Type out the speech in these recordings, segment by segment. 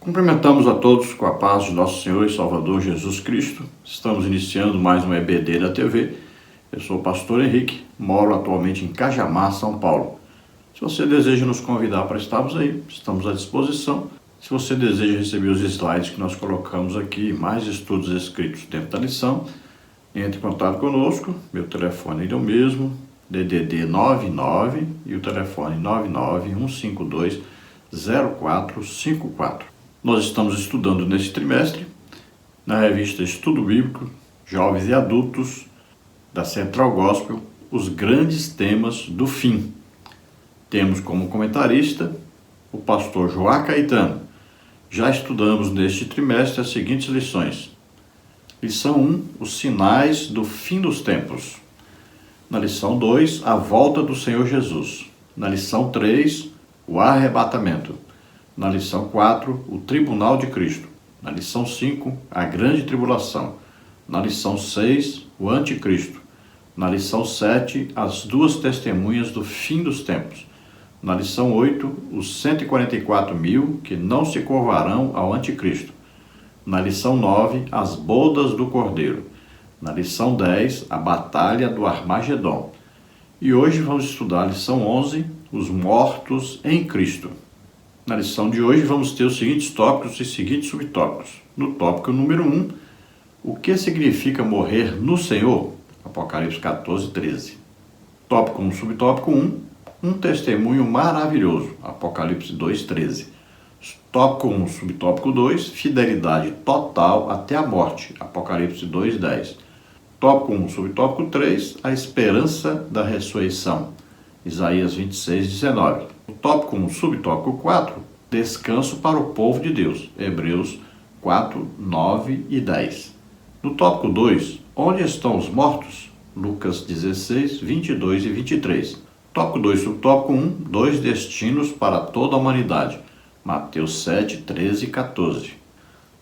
Cumprimentamos a todos com a paz de nosso Senhor e Salvador Jesus Cristo. Estamos iniciando mais um EBD da TV. Eu sou o pastor Henrique, moro atualmente em Cajamar, São Paulo. Se você deseja nos convidar para estarmos aí, estamos à disposição. Se você deseja receber os slides que nós colocamos aqui, mais estudos escritos dentro da lição, entre em contato conosco. Meu telefone é o mesmo, DDD 99 e o telefone 991520454. Nós estamos estudando neste trimestre, na revista Estudo Bíblico, Jovens e Adultos, da Central Gospel, os grandes temas do fim. Temos como comentarista o pastor Joá Caetano. Já estudamos neste trimestre as seguintes lições. Lição 1, os sinais do fim dos tempos. Na lição 2, a volta do Senhor Jesus. Na lição 3, o arrebatamento. Na lição 4, o tribunal de Cristo. Na lição 5, a grande tribulação. Na lição 6, o anticristo. Na lição 7, as duas testemunhas do fim dos tempos. Na lição 8, os 144.000 que não se curvarão ao anticristo. Na lição 9, as bodas do Cordeiro. Na lição 10, a batalha do Armagedon. E hoje vamos estudar a lição 11, os mortos em Cristo. Na lição de hoje vamos ter os seguintes tópicos e seguintes subtópicos. No tópico número 1, o que significa morrer no Senhor? Apocalipse 14:13. Tópico 1, subtópico 1, um testemunho maravilhoso. Apocalipse 2:13. Tópico 1, subtópico 2, fidelidade total até a morte. Apocalipse 2:10. Tópico 1, subtópico 3, a esperança da ressurreição. Isaías 26:19. O tópico 1, subtópico 4, descanso para o povo de Deus. Hebreus 4, 9 e 10. No tópico 2, onde estão os mortos? Lucas 16, 22 e 23. Tópico 2, subtópico 1, dois destinos para toda a humanidade. Mateus 7, 13 e 14.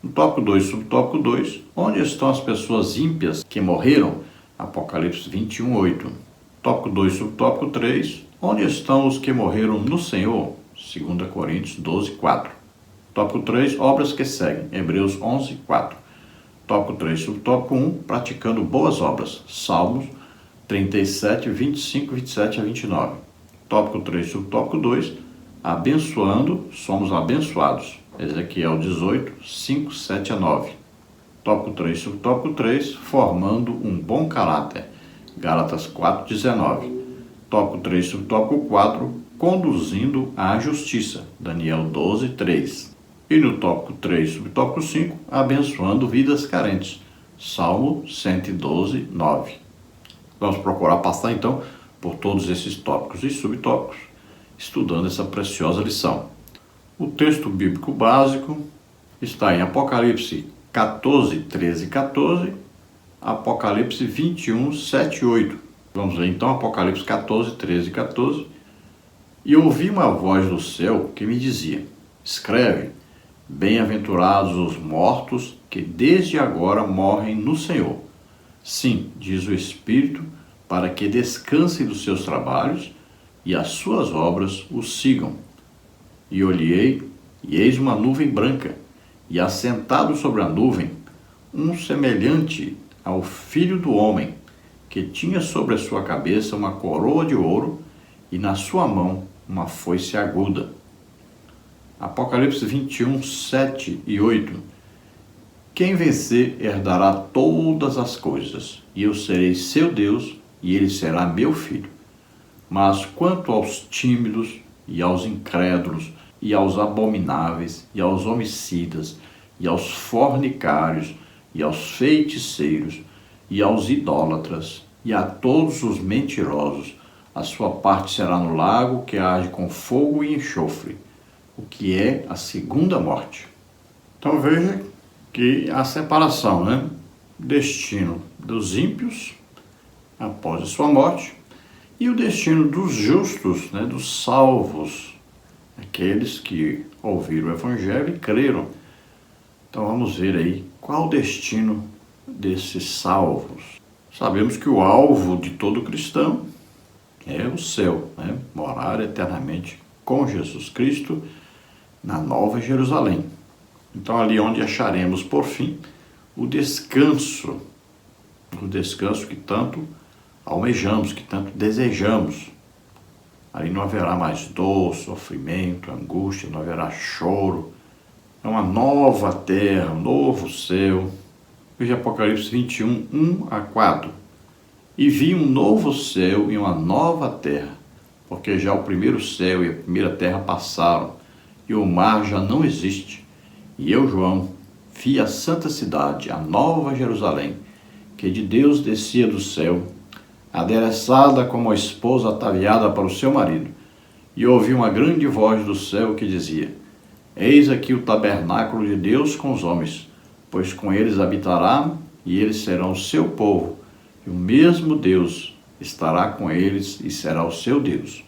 No tópico 2, subtópico 2, onde estão as pessoas ímpias que morreram? Apocalipse 21, 8. Tópico 2, subtópico 3, onde estão os que morreram no Senhor? 2 Coríntios 12, 4. Tópico 3, obras que seguem. Hebreus 11, 4. Tópico 3, subtópico 1, praticando boas obras. Salmos 37, 25, 27 a 29. Tópico 3, subtópico 2, abençoando, somos abençoados. Ezequiel 18, 5, 7 a 9. Tópico 3, subtópico 3, formando um bom caráter. Gálatas 4, 19. Tópico 3, subtópico 4, conduzindo à justiça. Daniel 12, 3. E no tópico 3, subtópico 5, abençoando vidas carentes. Salmo 112, 9. Vamos procurar passar então por todos esses tópicos e subtópicos, estudando essa preciosa lição. O texto bíblico básico está em Apocalipse 14, 13 e 14, Apocalipse 21, 7 e 8. Vamos ler então Apocalipse 14, 13 e 14. E ouvi uma voz do céu que me dizia: escreve, bem-aventurados os mortos que desde agora morrem no Senhor. Sim, diz o Espírito, para que descansem dos seus trabalhos e as suas obras os sigam. E olhei, e eis uma nuvem branca, e assentado sobre a nuvem, um semelhante ao Filho do Homem, que tinha sobre a sua cabeça uma coroa de ouro e na sua mão uma foice aguda. Apocalipse 21, 7 e 8. Quem vencer herdará todas as coisas, e eu serei seu Deus, e ele será meu filho. Mas quanto aos tímidos, e aos incrédulos, e aos abomináveis, e aos homicidas, e aos fornicários, e aos feiticeiros, e aos idólatras, e a todos os mentirosos, a sua parte será no lago que arde com fogo e enxofre, o que é a segunda morte. Então veja que a separação, destino dos ímpios após a sua morte e o destino dos justos, dos salvos, aqueles que ouviram o Evangelho e creram. Então vamos ver aí qual o destino desses salvos. Sabemos que o alvo de todo cristão é o céu, morar eternamente com Jesus Cristo na Nova Jerusalém. Então ali onde acharemos, por fim, o descanso que tanto almejamos, que tanto desejamos. Ali não haverá mais dor, sofrimento, angústia, não haverá choro. É uma nova terra, um novo céu. Veja Apocalipse 21, 1-4. E vi um novo céu e uma nova terra, porque já o primeiro céu e a primeira terra passaram, e o mar já não existe. E eu, João, vi a santa cidade, a nova Jerusalém, que de Deus descia do céu, adereçada como a esposa ataviada para o seu marido. E ouvi uma grande voz do céu que dizia: Eis aqui o tabernáculo de Deus com os homens, pois com eles habitará, e eles serão o seu povo, e o mesmo Deus estará com eles e será o seu Deus.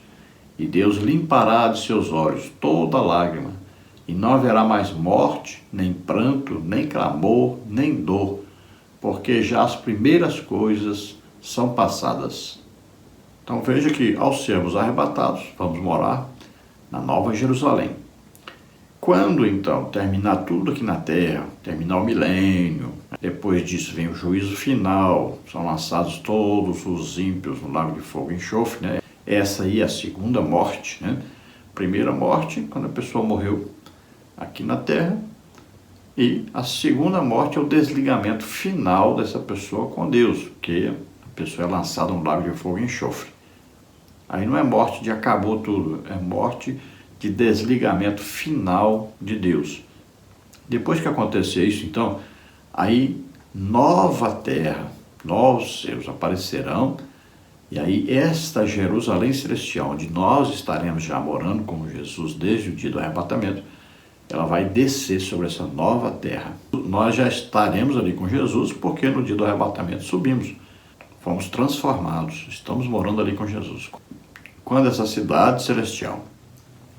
E Deus limpará de seus olhos toda lágrima, e não haverá mais morte, nem pranto, nem clamor, nem dor, porque já as primeiras coisas são passadas. Então veja que ao sermos arrebatados, vamos morar na Nova Jerusalém. Quando então terminar tudo aqui na terra, terminar o milênio, depois disso vem o juízo final, são lançados todos os ímpios no lago de fogo e enxofre, né? Essa aí é a segunda morte, né? Primeira morte, quando a pessoa morreu aqui na terra, e a segunda morte é o desligamento final dessa pessoa com Deus, porque a pessoa é lançada no lago de fogo e enxofre. Aí não é morte de acabou tudo, é morte de desligamento final de Deus. Depois que acontecer isso, então, aí nova terra, novos céus aparecerão, e aí esta Jerusalém celestial, onde nós estaremos já morando com Jesus desde o dia do arrebatamento, ela vai descer sobre essa nova terra. Nós já estaremos ali com Jesus, porque no dia do arrebatamento subimos, fomos transformados, estamos morando ali com Jesus. Quando essa cidade celestial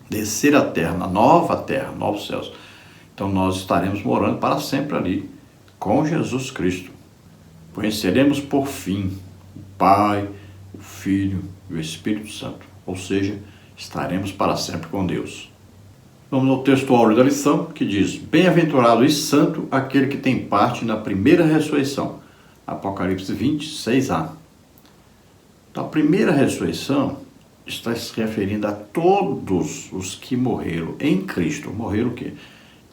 descer a terra, na nova terra, novos céus, então nós estaremos morando para sempre ali, com Jesus Cristo. Conheceremos por fim o Pai, o Filho e o Espírito Santo, ou seja, estaremos para sempre com Deus. Vamos ao texto áureo da lição, que diz: Bem-aventurado e santo aquele que tem parte na primeira ressurreição. Apocalipse 20, 6a. Então, a primeira ressurreição está se referindo a todos os que morreram em Cristo. Morreram o quê?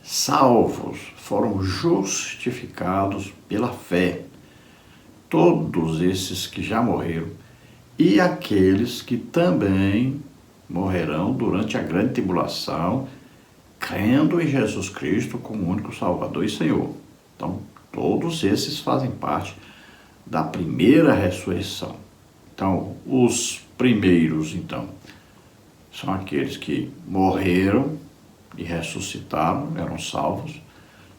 Salvos, foram justificados pela fé. Todos esses que já morreram e aqueles que também morrerão durante a grande tribulação, crendo em Jesus Cristo como único Salvador e Senhor. Então, todos esses fazem parte da primeira ressurreição. Então, os primeiros, então, são aqueles que morreram e ressuscitaram, eram salvos.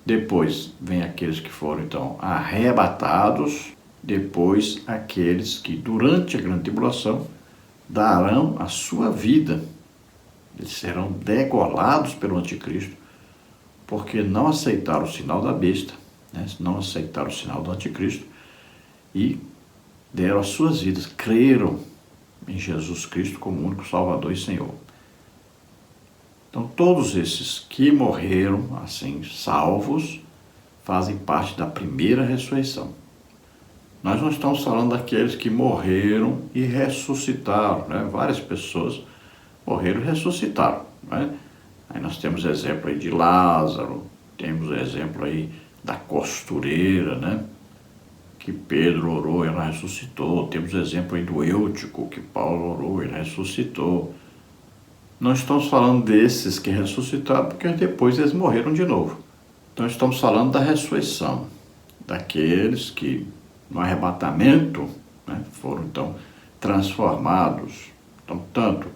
Depois, vem aqueles que foram, então, arrebatados. Depois, aqueles que, durante a grande tribulação, darão a sua vida. Eles serão degolados pelo anticristo, porque não aceitaram o sinal da besta, né? Não aceitaram o sinal do anticristo e deram as suas vidas, creram em Jesus Cristo como único Salvador e Senhor. Então, todos esses que morreram, assim, salvos, fazem parte da primeira ressurreição. Nós não estamos falando daqueles que morreram e ressuscitaram, né? Várias pessoas morreram e ressuscitaram, né? Aí nós temos exemplo aí de Lázaro, temos exemplo aí da costureira, né? Que Pedro orou e ela ressuscitou. Temos exemplo aí do Eutico, que Paulo orou e ele ressuscitou. Não estamos falando desses que ressuscitaram, porque depois eles morreram de novo. Então estamos falando da ressurreição, daqueles que no arrebatamento, né, foram então transformados. Então, tanto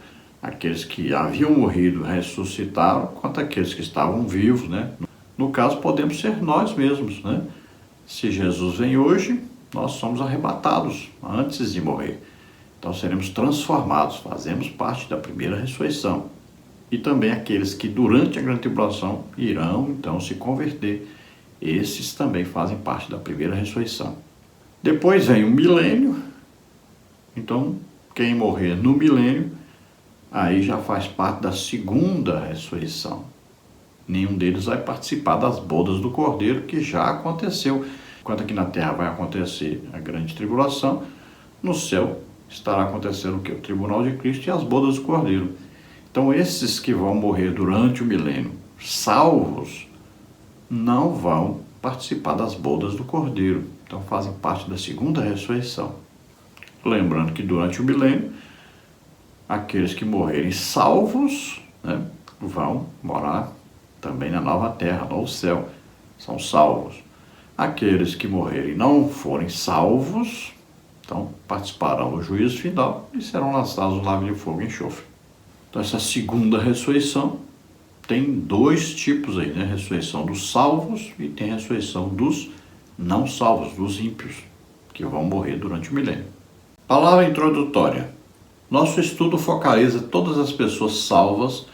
aqueles que haviam morrido ressuscitaram, quanto aqueles que estavam vivos, né? No caso, podemos ser nós mesmos, né? Se Jesus vem hoje, nós somos arrebatados antes de morrer. Então seremos transformados, fazemos parte da primeira ressurreição. E também aqueles que durante a grande tribulação irão então se converter. Esses também fazem parte da primeira ressurreição. Depois vem o milênio. Então, quem morrer no milênio, aí já faz parte da segunda ressurreição. Nenhum deles vai participar das bodas do Cordeiro, que já aconteceu. Enquanto aqui na terra vai acontecer a grande tribulação, no céu estará acontecendo o quê? O tribunal de Cristo e as bodas do Cordeiro. Então esses que vão morrer durante o milênio, salvos, não vão participar das bodas do Cordeiro. Então fazem parte da segunda ressurreição. Lembrando que durante o milênio, aqueles que morrerem salvos, né, vão morar também na nova terra, no céu. São salvos. Aqueles que morrerem e não forem salvos, então participarão do juízo final e serão lançados no lago de fogo e enxofre. Então essa segunda ressurreição tem dois tipos aí, né? Ressurreição dos salvos e tem ressurreição dos não salvos, dos ímpios, que vão morrer durante o milênio. Palavra introdutória. Nosso estudo focaliza todas as pessoas salvas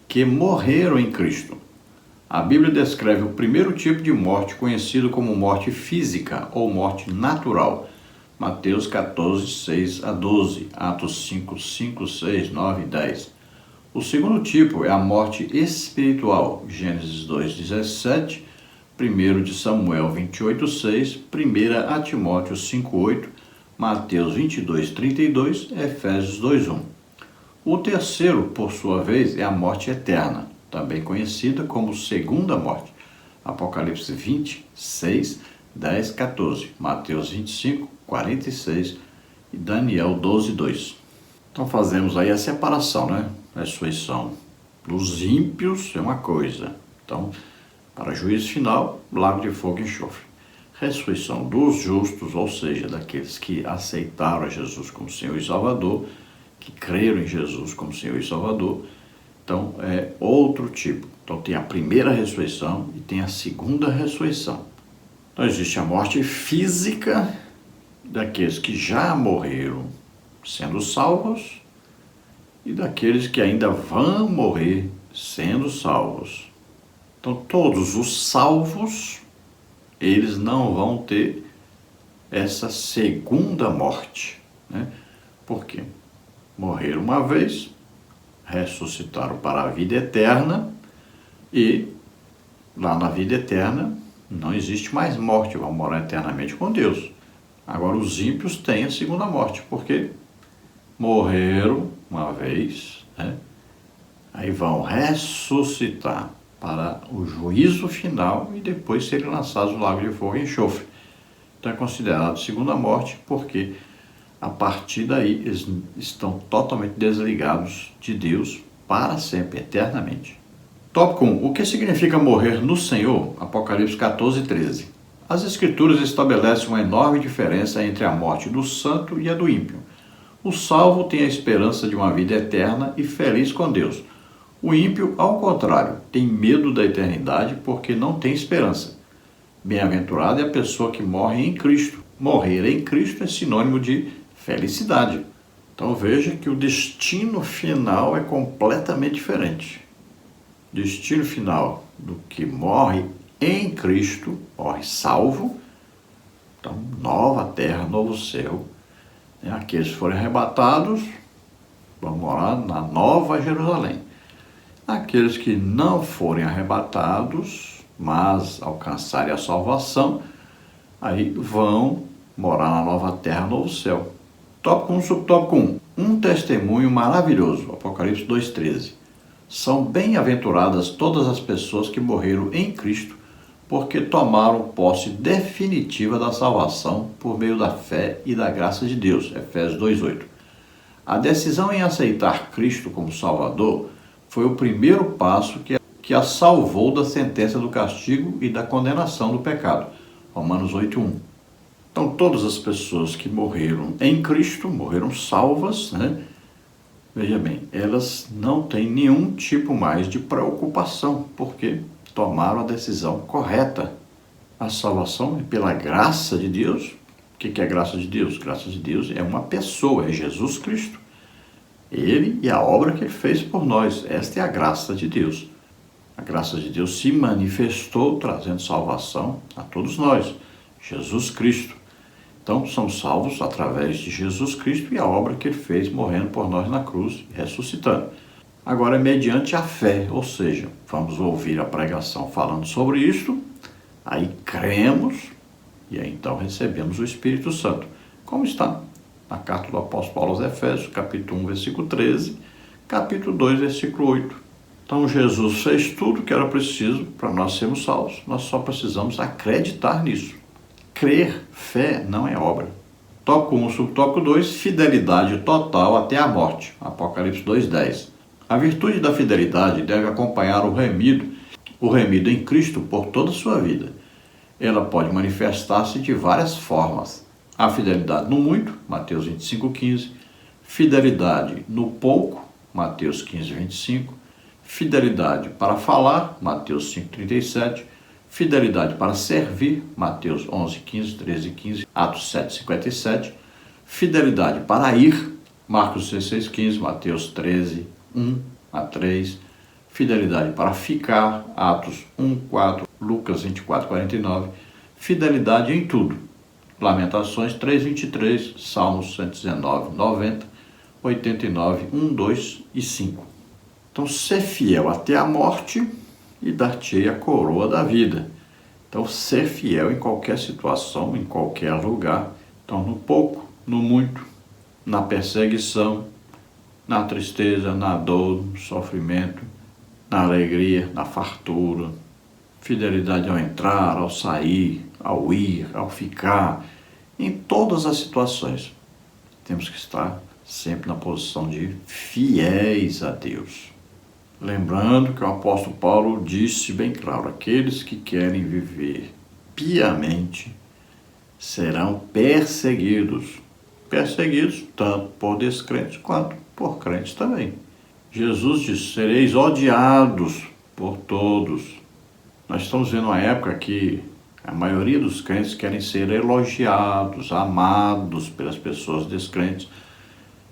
que morreram em Cristo. A Bíblia descreve o primeiro tipo de morte conhecido como morte física ou morte natural. Mateus 14, 6 a 12, Atos 5, 5, 6, 9 e 10. O segundo tipo é a morte espiritual, Gênesis 2, 17, 1 de Samuel 28, 6, 1 a Timóteo 5, 8, Mateus 22, 32, Efésios 2, 1. O terceiro, por sua vez, é a morte eterna, também conhecida como segunda morte, Apocalipse 20, 6, 10, 14, Mateus 25, 46 e Daniel 12, 2. Então fazemos aí a separação, né? Ressurreição dos ímpios é uma coisa. Então, para juízo final, lago de fogo e enxofre. Ressurreição dos justos, ou seja, daqueles que aceitaram a Jesus como Senhor e Salvador, que creram em Jesus como Senhor e Salvador, então é outro tipo. Então tem a primeira ressurreição e tem a segunda ressurreição. Então existe a morte física daqueles que já morreram sendo salvos e daqueles que ainda vão morrer sendo salvos. Então todos os salvos, eles não vão ter essa segunda morte, né? Por quê? Morreram uma vez, ressuscitaram para a vida eterna e lá na vida eterna não existe mais morte, vão morar eternamente com Deus. Agora os ímpios têm a segunda morte, porque morreram uma vez, né? Aí vão ressuscitar para o juízo final e depois serem lançados no lago de fogo e enxofre. Então é considerado segunda morte porque a partir daí eles estão totalmente desligados de Deus para sempre, eternamente. Tópico 1. O que significa morrer no Senhor? Apocalipse 14, 13. As Escrituras estabelecem uma enorme diferença entre a morte do santo e a do ímpio. O salvo tem a esperança de uma vida eterna e feliz com Deus. O ímpio, ao contrário, tem medo da eternidade porque não tem esperança. Bem-aventurada é a pessoa que morre em Cristo. Morrer em Cristo é sinônimo de felicidade. Então veja que o destino final é completamente diferente. O destino final do que morre em Cristo, morre salvo, então nova terra, novo céu. Aqueles que forem arrebatados vão morar na Nova Jerusalém. Aqueles que não forem arrebatados, mas alcançarem a salvação, aí vão morar na nova terra, novo céu. Tópico 1, subtópico 1. Um testemunho maravilhoso, Apocalipse 2,13. São bem-aventuradas todas as pessoas que morreram em Cristo, porque tomaram posse definitiva da salvação por meio da fé e da graça de Deus, Efésios 2,8. A decisão em aceitar Cristo como Salvador foi o primeiro passo que a salvou da sentença do castigo e da condenação do pecado, Romanos 8,1. Então todas as pessoas que morreram em Cristo, morreram salvas, né? Veja bem, elas não têm nenhum tipo mais de preocupação, porque tomaram a decisão correta. A salvação é pela graça de Deus. O que é a graça de Deus? Graça de Deus é uma pessoa, é Jesus Cristo. Ele e a obra que ele fez por nós. Esta é a graça de Deus. A graça de Deus se manifestou trazendo salvação a todos nós. Jesus Cristo. Então, somos salvos através de Jesus Cristo e a obra que ele fez morrendo por nós na cruz e ressuscitando. Agora é mediante a fé, ou seja, vamos ouvir a pregação falando sobre isto, aí cremos e aí então recebemos o Espírito Santo, como está na carta do apóstolo Paulo aos Efésios, capítulo 1, versículo 13, capítulo 2, versículo 8. Então Jesus fez tudo que era preciso para nós sermos salvos, nós só precisamos acreditar nisso. Crer, fé, não é obra. Tópico 1, subtópico 2, fidelidade total até a morte, Apocalipse 2,10. A virtude da fidelidade deve acompanhar o remido em Cristo por toda a sua vida. Ela pode manifestar-se de várias formas. A fidelidade no muito, Mateus 25,15. Fidelidade no pouco, Mateus 15,25. Fidelidade para falar, Mateus 5,37. Fidelidade para servir, Mateus 11,15, 13,15, Atos 7,57. Fidelidade para ir, Marcos 16,15, Mateus 13:1-3, fidelidade para ficar, Atos 1:4, Lucas 24:49, fidelidade em tudo, Lamentações 3:23, Salmos 119:90, 89:1, 2 e 5. Então, ser fiel até a morte e dar-te a coroa da vida. Então, ser fiel em qualquer situação, em qualquer lugar. Então, no pouco, no muito, na perseguição, na tristeza, na dor, no sofrimento, na alegria, na fartura, fidelidade ao entrar, ao sair, ao ir, ao ficar, em todas as situações. Temos que estar sempre na posição de fiéis a Deus. Lembrando que o apóstolo Paulo disse bem claro, aqueles que querem viver piamente serão perseguidos. Perseguidos tanto por descrentes quanto por crentes também. Jesus disse, sereis odiados por todos. Nós estamos vendo uma época que a maioria dos crentes querem ser elogiados, amados pelas pessoas descrentes,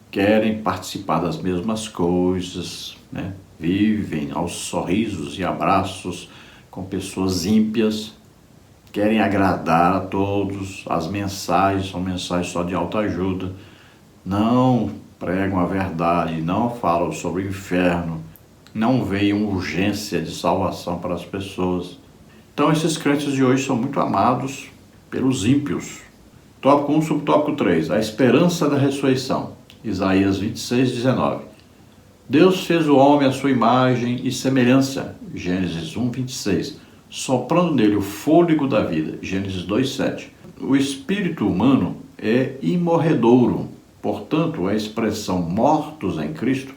querem participar das mesmas coisas, né? Vivem aos sorrisos e abraços com pessoas ímpias, querem agradar a todos, as mensagens são mensagens só de autoajuda, não pregam a verdade, não falam sobre o inferno, não veem urgência de salvação para as pessoas. Então esses crentes de hoje são muito amados pelos ímpios. Tópico 1, subtópico 3, a esperança da ressurreição, Isaías 26:19. Deus fez o homem à sua imagem e semelhança, Gênesis 1:26, soprando nele o fôlego da vida, Gênesis 2:7. O espírito humano é imorredouro, portanto, a expressão mortos em Cristo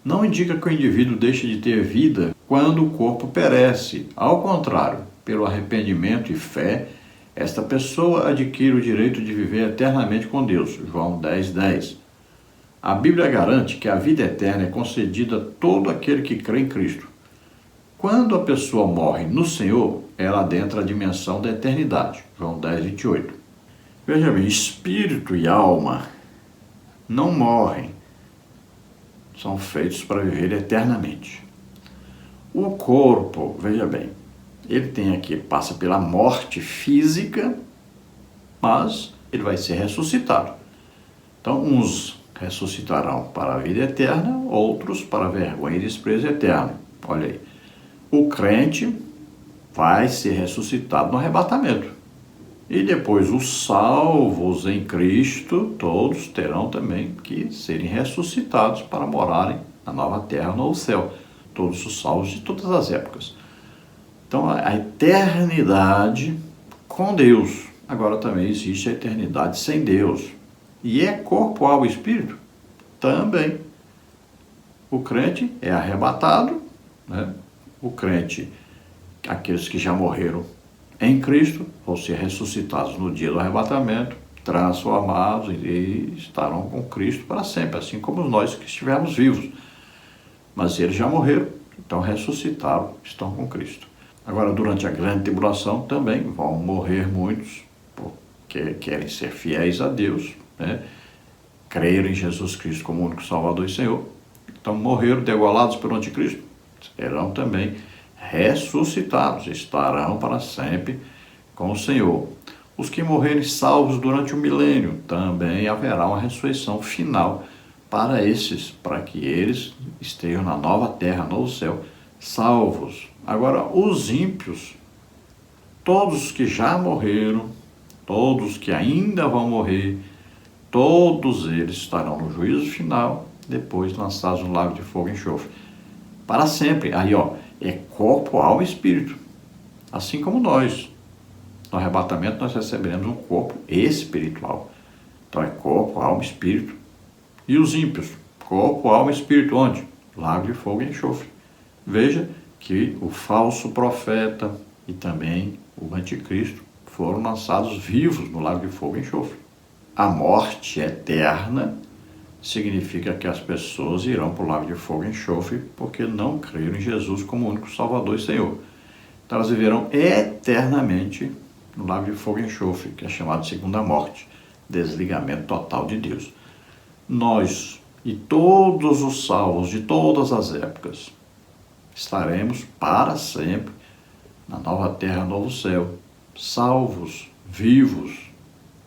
não indica que o indivíduo deixa de ter vida quando o corpo perece. Ao contrário, pelo arrependimento e fé, esta pessoa adquire o direito de viver eternamente com Deus, João 10:10. A Bíblia garante que a vida eterna é concedida a todo aquele que crê em Cristo. Quando a pessoa morre no Senhor, ela adentra a dimensão da eternidade. João 10:28. Veja bem, espírito e alma não morrem. São feitos para viver eternamente. O corpo, veja bem, ele passa pela morte física, mas ele vai ser ressuscitado. Então, uns ressuscitarão para a vida eterna, outros para a vergonha e desprezo eterno. Olha aí. O crente vai ser ressuscitado no arrebatamento. E depois os salvos em Cristo, todos terão também que serem ressuscitados para morarem na nova terra, no novo céu. Todos os salvos de todas as épocas. Então, a eternidade com Deus. Agora também existe a eternidade sem Deus. E é corpo, alma e espírito? Também. O crente é arrebatado, né? O crente, aqueles que já morreram em Cristo, vão ser ressuscitados no dia do arrebatamento, transformados e estarão com Cristo para sempre, assim como nós que estivemos vivos. Mas eles já morreram, então ressuscitaram, estão com Cristo. Agora, durante a grande tribulação, também vão morrer muitos, porque querem ser fiéis a Deus, né? Creram em Jesus Cristo como único Salvador e Senhor. Então morreram degolados pelo anticristo, serão também ressuscitados, estarão para sempre com o Senhor. Os que morrerem salvos durante o milênio, também haverá uma ressurreição final para que eles estejam na nova terra, novo céu, salvos. Agora, os ímpios, todos que já morreram, todos que ainda vão morrer, todos eles estarão no juízo final, depois lançados no lago de fogo e enxofre. Para sempre. Aí, é corpo, alma e espírito. Assim como nós. No arrebatamento nós receberemos um corpo espiritual. Então é corpo, alma e espírito. E os ímpios? Corpo, alma e espírito. Onde? Lago de fogo e enxofre. Veja que o falso profeta e também o anticristo foram lançados vivos no lago de fogo e enxofre. A morte eterna significa que as pessoas irão para o lago de fogo e enxofre porque não creram em Jesus como único Salvador e Senhor. Então elas viverão eternamente no lago de fogo e enxofre, que é chamado de segunda morte, desligamento total de Deus. Nós e todos os salvos de todas as épocas estaremos para sempre na nova terra, novo céu, salvos, vivos,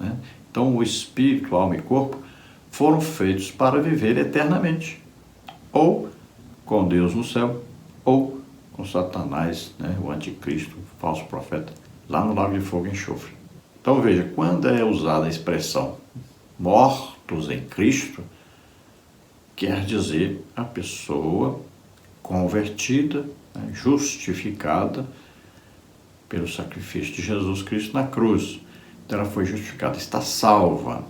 né? Então o espírito, alma e corpo foram feitos para viver eternamente, ou com Deus no céu, ou com Satanás, né, o anticristo, o falso profeta, lá no lago de fogo e enxofre. Então veja, quando é usada a expressão mortos em Cristo, quer dizer a pessoa convertida, né, justificada pelo sacrifício de Jesus Cristo na cruz. Então ela foi justificada, está salva.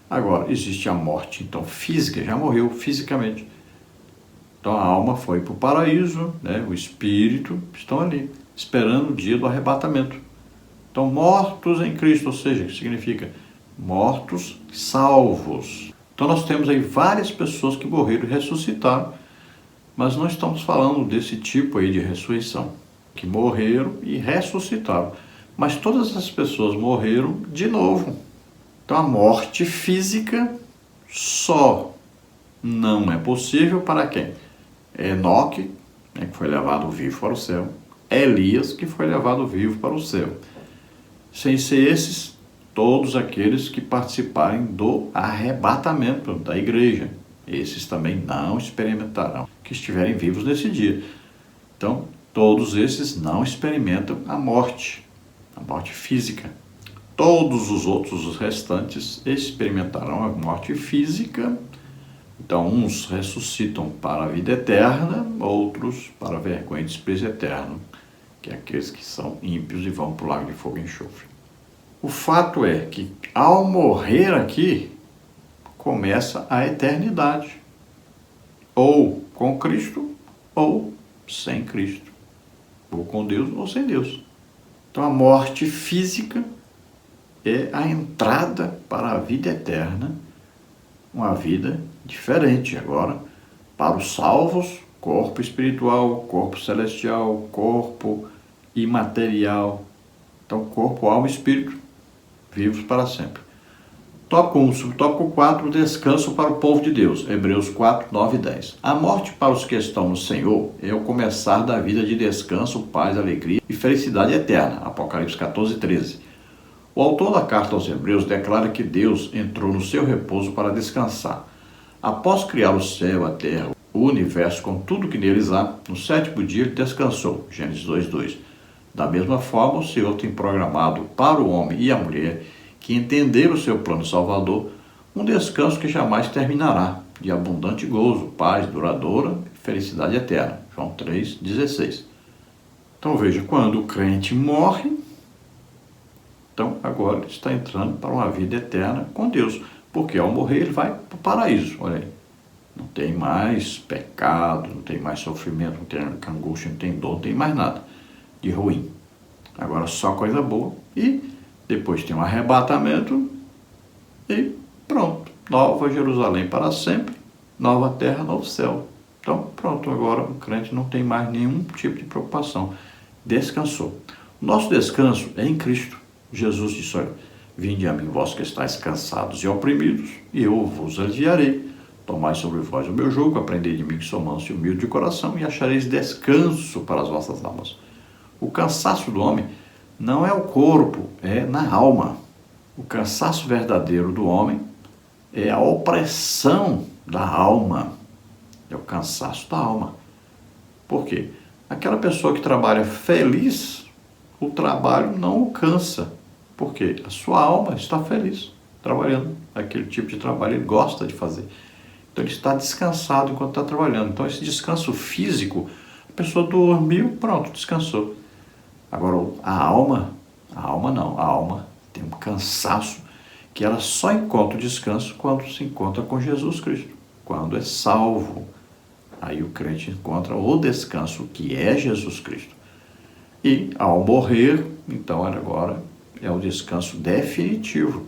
Agora, existe a morte, então, física, já morreu fisicamente. Então a alma foi para o paraíso, né? O espírito estão ali, esperando o dia do arrebatamento. Então, mortos em Cristo, ou seja, que significa mortos salvos. Então nós temos aí várias pessoas que morreram e ressuscitaram, mas não estamos falando desse tipo aí de ressurreição, que morreram e ressuscitaram. Mas todas essas pessoas morreram de novo. Então a morte física só não é possível para quem? Enoque, né, que foi levado vivo para o céu. Elias, que foi levado vivo para o céu. Sem ser esses, todos aqueles que participarem do arrebatamento da igreja. Esses também não experimentarão, que estiverem vivos nesse dia. Então, todos esses não experimentam a morte física. Todos os outros, os restantes, experimentarão a morte física. Então, uns ressuscitam para a vida eterna, outros para a vergonha e desprezo eterno, que é aqueles que são ímpios e vão para o lago de fogo e enxofre. O fato é que, ao morrer aqui, começa a eternidade. Ou com Cristo, ou sem Cristo. Ou com Deus, ou sem Deus. Então, a morte física é a entrada para a vida eterna, uma vida diferente agora, para os salvos, corpo espiritual, corpo celestial, corpo imaterial. Então, corpo, alma e espírito, vivos para sempre. Tópico 1, subtópico 4, descanso para o povo de Deus, Hebreus 4, 9 e 10. A morte para os que estão no Senhor é o começar da vida de descanso, paz, alegria e felicidade eterna, Apocalipse 14, 13. O autor da carta aos Hebreus declara que Deus entrou no seu repouso para descansar. Após criar o céu, a terra, o universo com tudo que neles há, no sétimo dia ele descansou, Gênesis 2, 2. Da mesma forma, o Senhor tem programado para o homem e a mulher que entenderam o seu plano salvador, um descanso que jamais terminará, de abundante gozo, paz duradoura e felicidade eterna. João 3, 16. Então veja, quando o crente morre, então agora ele está entrando para uma vida eterna com Deus, porque ao morrer ele vai para o paraíso, olha aí. Não tem mais pecado, não tem mais sofrimento, não tem angústia, não tem dor, não tem mais nada de ruim. Agora só coisa boa e depois tem um arrebatamento e pronto. Nova Jerusalém para sempre, nova terra, novo céu. Então pronto, agora o crente não tem mais nenhum tipo de preocupação. Descansou. Nosso descanso é em Cristo. Jesus disse, olha, vinde a mim vós que estáis cansados e oprimidos, e eu vos aliviarei. Tomai sobre vós o meu jugo, aprendei de mim que sou manso e humilde de coração, e achareis descanso para as vossas almas. O cansaço do homem não é o corpo, é na alma. O cansaço verdadeiro do homem é a opressão da alma. É o cansaço da alma. Por quê? Aquela pessoa que trabalha feliz, o trabalho não o cansa. Por quê? A sua alma está feliz trabalhando. Aquele tipo de trabalho ele gosta de fazer. Então ele está descansado enquanto está trabalhando. Então esse descanso físico, a pessoa dormiu, pronto, descansou. Agora a alma não. A alma tem um cansaço que ela só encontra o descanso quando se encontra com Jesus Cristo. Quando é salvo. Aí o crente encontra o descanso que é Jesus Cristo. E ao morrer, então agora é o descanso definitivo.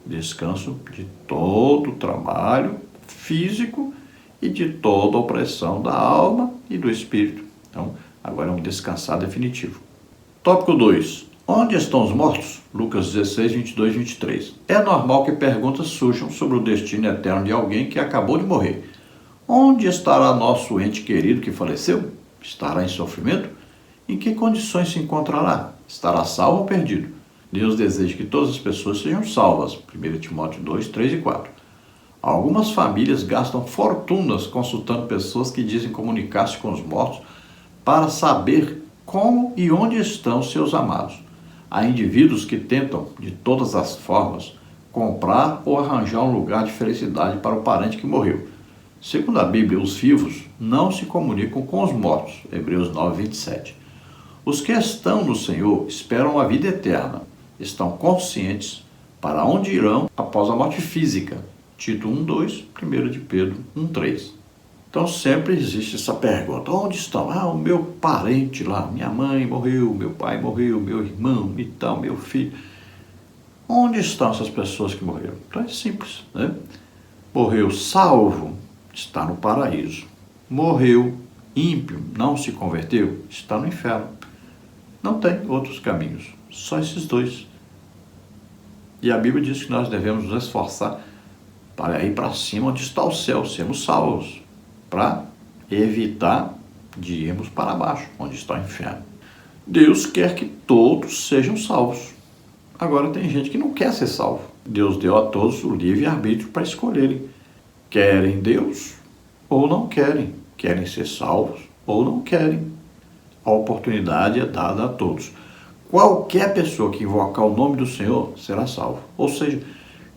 Descanso de todo o trabalho físico e de toda a opressão da alma e do espírito. Então, agora é um descansar definitivo. Tópico 2. Onde estão os mortos? Lucas 16, 22 e 23. É normal que perguntas surjam sobre o destino eterno de alguém que acabou de morrer. Onde estará nosso ente querido que faleceu? Estará em sofrimento? Em que condições se encontrará? Estará salvo ou perdido? Deus deseja que todas as pessoas sejam salvas. 1 Timóteo 2, 3 e 4. Algumas famílias gastam fortunas consultando pessoas que dizem comunicar-se com os mortos para saber como e onde estão seus amados. Há indivíduos que tentam, de todas as formas, comprar ou arranjar um lugar de felicidade para o parente que morreu. Segundo a Bíblia, os vivos não se comunicam com os mortos. Hebreus 9, 27. Os que estão no Senhor esperam a vida eterna. Estão conscientes para onde irão após a morte física. Tito 1, 2, 1 de Pedro 1, 3. Então sempre existe essa pergunta: onde estão? O meu parente lá, minha mãe morreu, meu pai morreu, meu irmão e tal, meu filho. Onde estão essas pessoas que morreram? Então é simples, né? Morreu salvo, está no paraíso. Morreu ímpio, não se converteu, está no inferno. Não tem outros caminhos, só esses dois. E a Bíblia diz que nós devemos nos esforçar para ir para cima onde está o céu, sermos salvos, para evitar de irmos para baixo, onde está o inferno. Deus quer que todos sejam salvos. Agora tem gente que não quer ser salvo. Deus deu a todos o livre-arbítrio para escolherem. Querem Deus ou não querem. Querem ser salvos ou não querem. A oportunidade é dada a todos. Qualquer pessoa que invocar o nome do Senhor será salvo. Ou seja,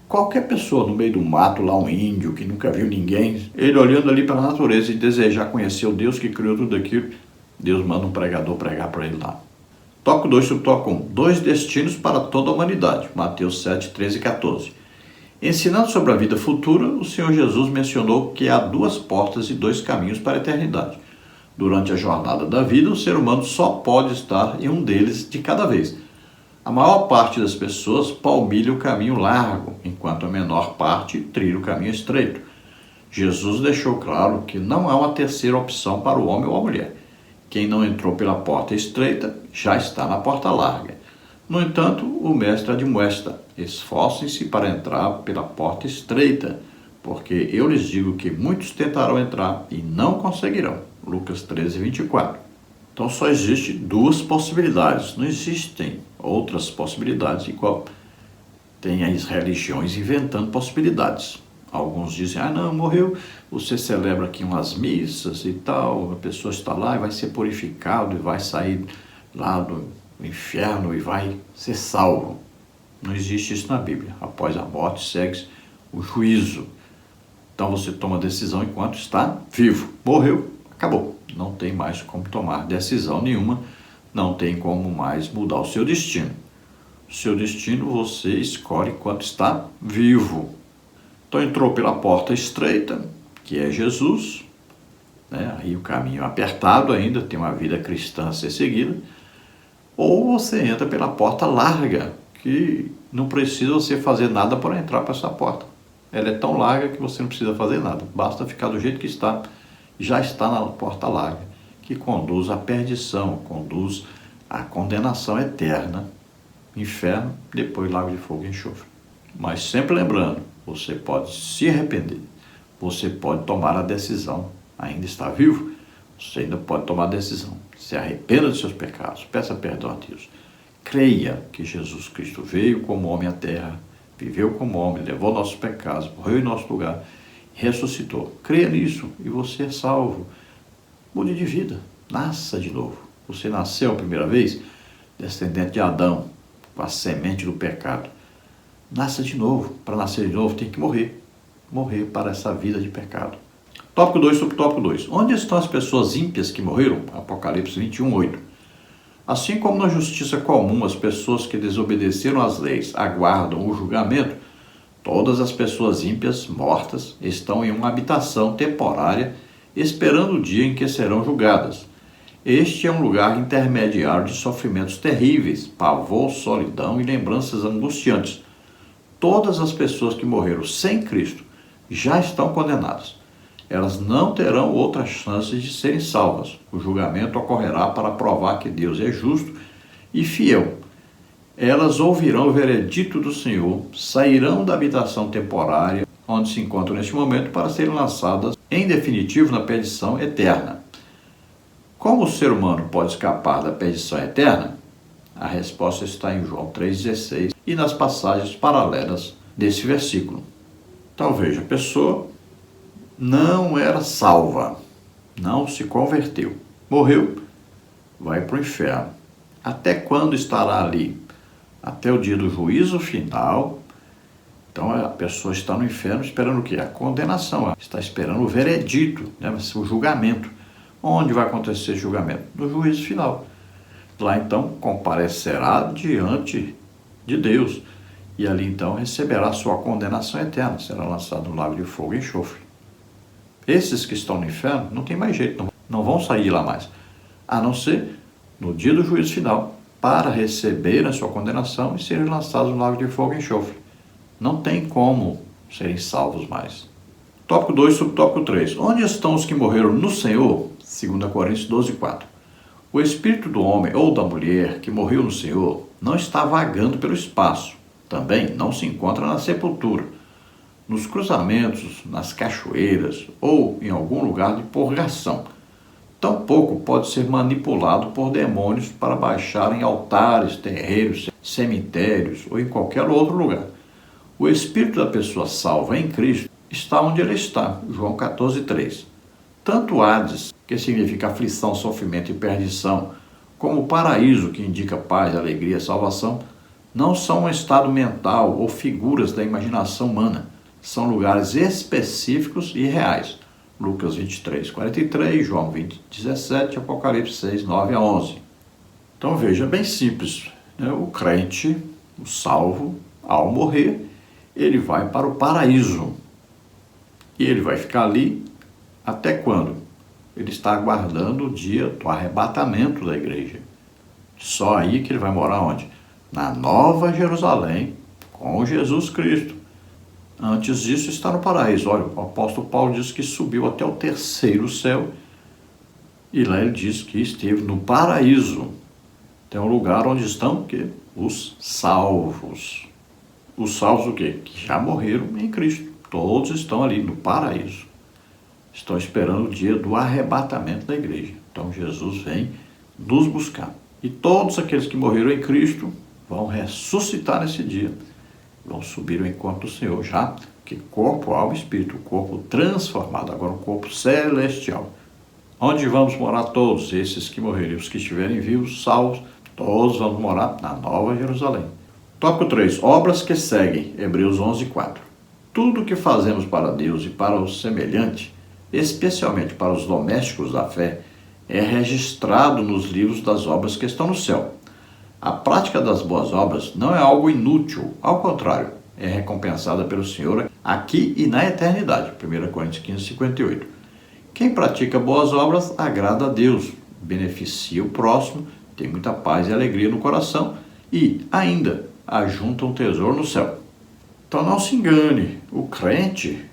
qualquer pessoa no meio do mato, lá um índio que nunca viu ninguém, ele olhando ali para a natureza e desejar conhecer o Deus que criou tudo aquilo, Deus manda um pregador pregar para ele lá. Tópico 2, subtópico 1. 2 destinos para toda a humanidade. Mateus 7, 13 e 14. Ensinando sobre a vida futura, o Senhor Jesus mencionou que há 2 portas e 2 caminhos para a eternidade. Durante a jornada da vida, o ser humano só pode estar em um deles de cada vez. A maior parte das pessoas palmilha o caminho largo, enquanto a menor parte trilha o caminho estreito. Jesus deixou claro que não há uma terceira opção para o homem ou a mulher. Quem não entrou pela porta estreita já está na porta larga. No entanto, o mestre admoesta: esforcem-se para entrar pela porta estreita, porque eu lhes digo que muitos tentarão entrar e não conseguirão. Lucas 13, 24. Então só existe 2 possibilidades, não existem outras possibilidades, igual tem as religiões inventando possibilidades. Alguns dizem: não, morreu, você celebra aqui umas missas e tal, a pessoa está lá e vai ser purificado e vai sair lá do inferno e vai ser salvo. Não existe isso na Bíblia. Após a morte segue o juízo. Então você toma decisão enquanto está vivo. Morreu, acabou. Não tem mais como tomar decisão nenhuma, não tem como mais mudar o seu destino. O seu destino você escolhe enquanto está vivo. Então entrou pela porta estreita, que é Jesus, né? Aí o caminho apertado ainda, tem uma vida cristã a ser seguida. Ou você entra pela porta larga, que não precisa você fazer nada para entrar para essa porta. Ela é tão larga que você não precisa fazer nada, basta ficar do jeito que está. Já está na porta larga, que conduz à perdição, conduz à condenação eterna, inferno, depois lago de fogo e enxofre. Mas sempre lembrando, você pode se arrepender, você pode tomar a decisão, ainda está vivo, você ainda pode tomar a decisão. Se arrependa de seus pecados, peça perdão a Deus. Creia que Jesus Cristo veio como homem à terra, viveu como homem, levou nossos pecados, morreu em nosso lugar ressuscitou. Creia nisso e você é salvo. Mude de vida, nasça de novo. Você nasceu a primeira vez, descendente de Adão, com a semente do pecado. Nasça de novo. Para nascer de novo tem que morrer. Morrer para essa vida de pecado. Tópico 2, subtópico 2. Onde estão as pessoas ímpias que morreram? Apocalipse 21, 8. Assim como na justiça comum as pessoas que desobedeceram às leis aguardam o julgamento, todas as pessoas ímpias mortas estão em uma habitação temporária esperando o dia em que serão julgadas. Este é um lugar intermediário de sofrimentos terríveis, pavor, solidão e lembranças angustiantes. Todas as pessoas que morreram sem Cristo já estão condenadas. Elas não terão outras chances de serem salvas. O julgamento ocorrerá para provar que Deus é justo e fiel. Elas ouvirão o veredito do Senhor, sairão da habitação temporária onde se encontram neste momento para serem lançadas em definitivo na perdição eterna. Como o ser humano pode escapar da perdição eterna? A resposta está em João 3,16 e nas passagens paralelas desse versículo. Então veja, a pessoa não era salva, não se converteu, morreu, vai para o inferno. Até quando estará ali? Até o dia do juízo final. Então a pessoa está no inferno esperando o quê? A condenação, está esperando o veredito, né? O julgamento. Onde vai acontecer esse julgamento? No juízo final. Lá então comparecerá diante de Deus e ali então receberá sua condenação eterna, será lançado no lago de fogo e enxofre. Esses que estão no inferno não tem mais jeito, não vão sair lá mais, a não ser no dia do juízo final, para receber a sua condenação e serem lançados no lago de fogo e enxofre. Não tem como serem salvos mais. Tópico 2, subtópico 3. Onde estão os que morreram no Senhor? 2 Coríntios 12, 4. O espírito do homem ou da mulher que morreu no Senhor não está vagando pelo espaço. Também não se encontra na sepultura, nos cruzamentos, nas cachoeiras ou em algum lugar de purgação. Tampouco pode ser manipulado por demônios para baixar em altares, terreiros, cemitérios ou em qualquer outro lugar. O espírito da pessoa salva em Cristo está onde ele está, João 14, 3. Tanto Hades, que significa aflição, sofrimento e perdição, como o paraíso, que indica paz, alegria, salvação, não são um estado mental ou figuras da imaginação humana. São lugares específicos e reais. Lucas 23, 43, João 20, 17, Apocalipse 6, 9 a 11. Então veja, bem simples, né? O crente, o salvo, ao morrer, ele vai para o paraíso. E ele vai ficar ali até quando? Ele está aguardando o dia do arrebatamento da igreja. Só aí que ele vai morar onde? Na Nova Jerusalém, com Jesus Cristo. Antes disso está no paraíso. Olha, o apóstolo Paulo diz que subiu até o terceiro céu. E lá ele diz que esteve no paraíso. Tem um lugar onde estão que? Os salvos. Os salvos o quê? Que já morreram em Cristo. Todos estão ali no paraíso. Estão esperando o dia do arrebatamento da igreja. Então Jesus vem nos buscar. E todos aqueles que morreram em Cristo vão ressuscitar nesse dia. Vão subir ao encontro do Senhor já, que corpo, alma e espírito, o corpo transformado, agora um corpo celestial. Onde vamos morar todos esses que morreram, os que estiverem vivos, salvos, todos vamos morar na Nova Jerusalém. Tópico 3. Obras que seguem, Hebreus 11, 4. Tudo o que fazemos para Deus e para o semelhante, especialmente para os domésticos da fé, é registrado nos livros das obras que estão no céu. A prática das boas obras não é algo inútil, ao contrário, é recompensada pelo Senhor aqui e na eternidade. 1 Coríntios 15, 58. Quem pratica boas obras agrada a Deus, beneficia o próximo, tem muita paz e alegria no coração e, ainda, ajunta um tesouro no céu. Então não se engane, o crente,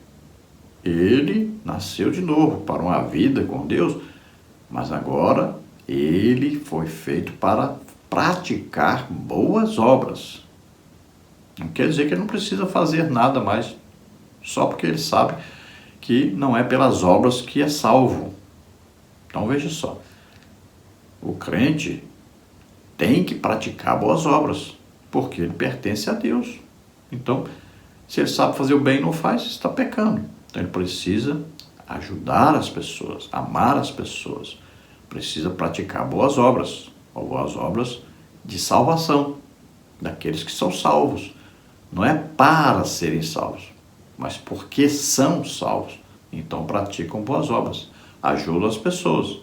ele nasceu de novo para uma vida com Deus, mas agora ele foi feito para praticar boas obras. Não quer dizer que ele não precisa fazer nada mais, só porque ele sabe que não é pelas obras que é salvo. Então veja só, o crente tem que praticar boas obras, porque ele pertence a Deus. Então, se ele sabe fazer o bem e não faz, está pecando. Então ele precisa ajudar as pessoas, amar as pessoas, precisa praticar boas obras, ou boas obras de salvação, daqueles que são salvos. Não é para serem salvos, mas porque são salvos. Então praticam boas obras, ajudam as pessoas.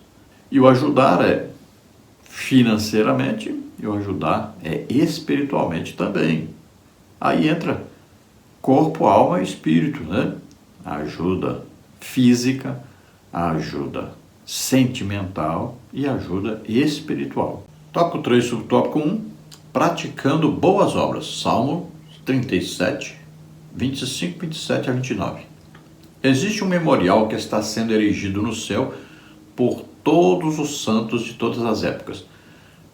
E o ajudar é financeiramente e o ajudar é espiritualmente também. Aí entra corpo, alma e espírito, né? A ajuda física, a ajuda sentimental e a ajuda espiritual. Tópico 3, subtópico 1, praticando boas obras. Salmo 37, 25, 27 a 29. Existe um memorial que está sendo erigido no céu por todos os santos de todas as épocas.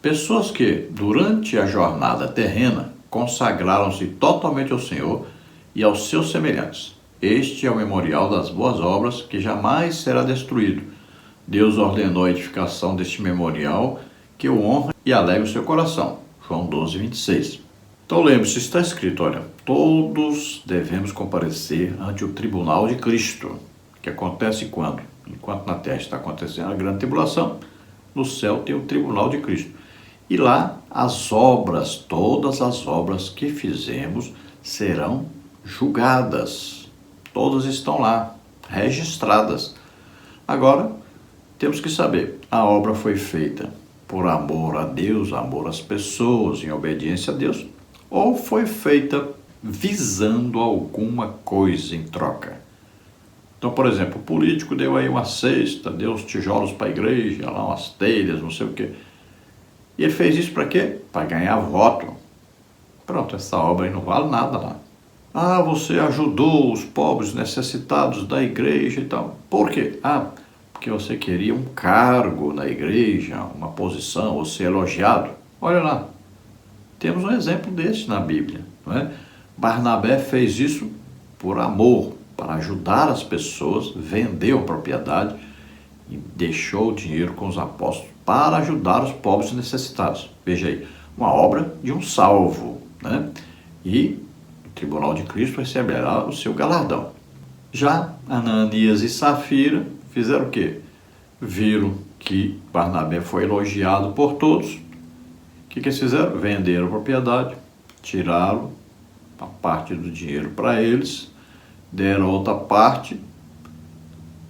Pessoas que, durante a jornada terrena, consagraram-se totalmente ao Senhor e aos seus semelhantes. Este é o memorial das boas obras que jamais será destruído. Deus ordenou a edificação deste memorial que o honra e alegra o seu coração. João 12, 26. Então lembre-se, está escrito, olha, todos devemos comparecer ante o tribunal de Cristo, que acontece quando? Enquanto na terra está acontecendo a grande tribulação, no céu tem o tribunal de Cristo. E lá as obras, todas as obras que fizemos serão julgadas. Todas estão lá, registradas. Agora, temos que saber, a obra foi feita por amor a Deus, amor às pessoas, em obediência a Deus, ou foi feita visando alguma coisa em troca. Então, por exemplo, o político deu aí uma cesta, deu os tijolos para a igreja, lá umas telhas, não sei o quê. E ele fez isso para quê? Para ganhar voto. Pronto, essa obra aí não vale nada lá. Ah, você ajudou os pobres necessitados da igreja e tal. Por quê? Ah, porque você queria um cargo na igreja, uma posição, ou ser elogiado. Olha lá, temos um exemplo desse na Bíblia, não é? Barnabé fez isso por amor, para ajudar as pessoas, vendeu a propriedade e deixou o dinheiro com os apóstolos para ajudar os pobres necessitados. Veja aí, uma obra de um salvo, né? E o tribunal de Cristo receberá o seu galardão. Já Ananias e Safira fizeram o quê? Viram que Barnabé foi elogiado por todos. O que eles fizeram? Venderam a propriedade, tiraram a parte do dinheiro para eles, deram outra parte.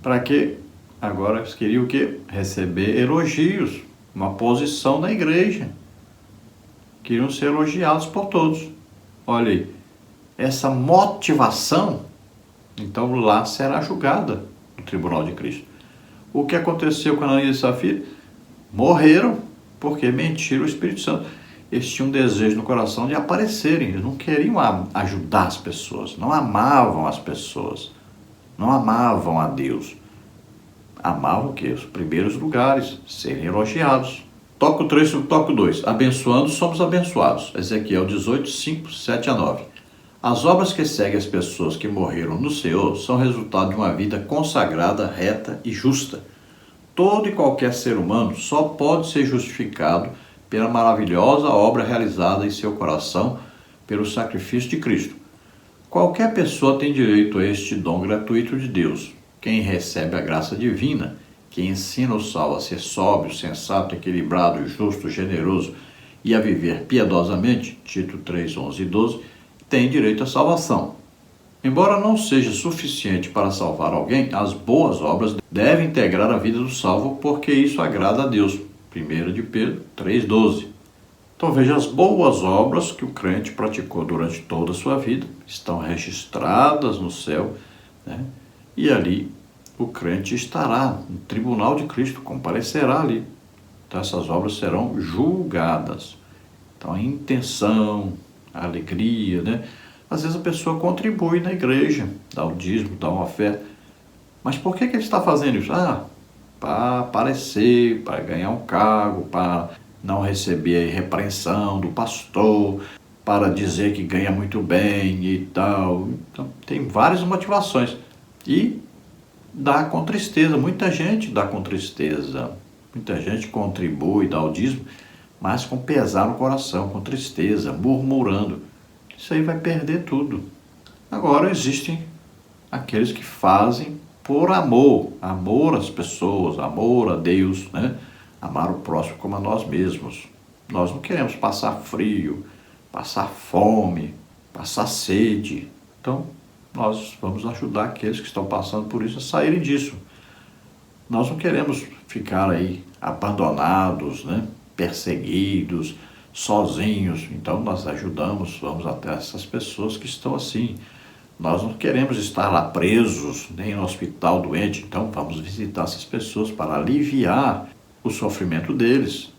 Para quê? Agora eles queriam o quê? Receber elogios, uma posição na igreja. Queriam ser elogiados por todos. Olha aí, essa motivação, então lá será julgada no tribunal de Cristo. O que aconteceu com Ananias e Safira? Morreram porque mentiram o Espírito Santo. Eles tinham um desejo no coração de aparecerem, eles não queriam ajudar as pessoas, não amavam as pessoas, não amavam a Deus. Amavam o quê? Os primeiros lugares, serem elogiados. Tópico 3, subtópico 2. Abençoando, somos abençoados. Ezequiel 18, 5, 7 a 9. As obras que seguem as pessoas que morreram no Senhor são resultado de uma vida consagrada, reta e justa. Todo e qualquer ser humano só pode ser justificado pela maravilhosa obra realizada em seu coração pelo sacrifício de Cristo. Qualquer pessoa tem direito a este dom gratuito de Deus. Quem recebe a graça divina, quem ensina o salvo a ser sóbrio, sensato, equilibrado, justo, generoso e a viver piedosamente, Tito 3, 11 e 12, tem direito à salvação. Embora não seja suficiente para salvar alguém, as boas obras devem integrar a vida do salvo, porque isso agrada a Deus. 1 de Pedro 3,12. Então veja, as boas obras que o crente praticou durante toda a sua vida estão registradas no céu, né? E ali o crente estará no tribunal de Cristo, comparecerá ali. Então essas obras serão julgadas. Então a intenção, a alegria, né? Às vezes a pessoa contribui na igreja, dá o dízimo, dá uma oferta. Mas por que ele está fazendo isso? Para aparecer, para ganhar um cargo, para não receber a repreensão do pastor, para dizer que ganha muito bem e tal. Então tem várias motivações. E dá com tristeza, muita gente dá com tristeza, muita gente contribui, dá o dízimo, mas com pesar no coração, com tristeza, murmurando. Isso aí vai perder tudo. Agora existem aqueles que fazem por amor, amor às pessoas, amor a Deus, né? Amar o próximo como a nós mesmos. Nós não queremos passar frio, passar fome, passar sede. Então, nós vamos ajudar aqueles que estão passando por isso a saírem disso. Nós não queremos ficar aí abandonados, né? Perseguidos, sozinhos. Então, nós ajudamos, vamos até essas pessoas que estão assim. Nós não queremos estar lá presos, nem no hospital doente. Então, vamos visitar essas pessoas para aliviar o sofrimento deles.